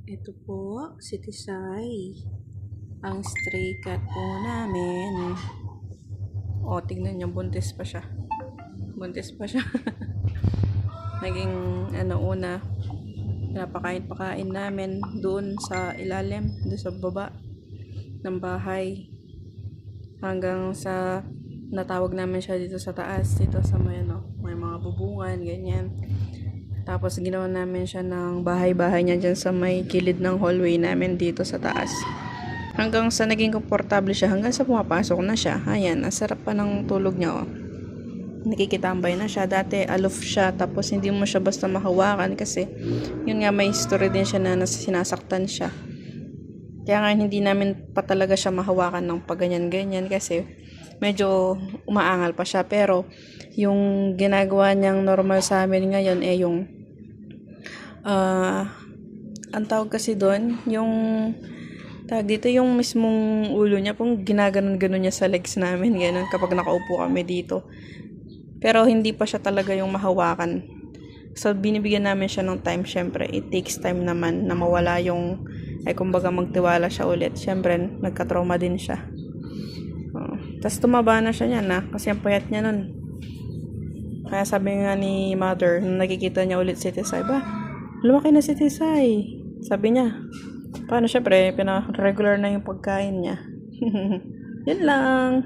Ito po, si Tisay. Ang stray cat po namin. O, tignan niyo, buntis pa siya. Buntis pa siya. Naging, una, napakain-pakain namin doon sa ilalim, doon sa baba ng bahay. Hanggang sa natawag namin siya dito sa taas, dito sa may mga bubungan, ganyan. Tapos ginawa namin siya ng bahay-bahay niya dyan sa may kilid ng hallway namin dito sa taas. Hanggang sa naging komportable siya, hanggang sa pumapasok na siya. Ayan, ang sarap pa ng tulog niya, oh. Nakikitambay na siya. Dati aloof siya, tapos hindi mo siya basta mahawakan kasi yun nga, may history din siya na sinasaktan siya. Kaya nga hindi namin pa talaga siya mahawakan ng paganyan-ganyan kasi medyo umaangal pa siya. Pero yung ginagawa niyang normal sa amin ngayon yung ang tawag kasi doon, yung tawag dito, yung mismong ulo niya pong ginaganon-ganon niya sa legs namin, ganun, kapag nakaupo kami dito. Pero hindi pa siya talaga yung mahawakan. So, binibigyan namin siya ng time, syempre. It takes time naman na mawala yung, kumbaga magtiwala siya ulit. Syempre, nagka-trauma din siya. Tapos tumaba na siya niyan, kasi ang payat niya nun. Kaya sabi nga ni mother, nung nakikita niya ulit si Tisay, lumaki na si Tisay. Sabi niya, paano, syempre, regular na yung pagkain niya. Yun lang.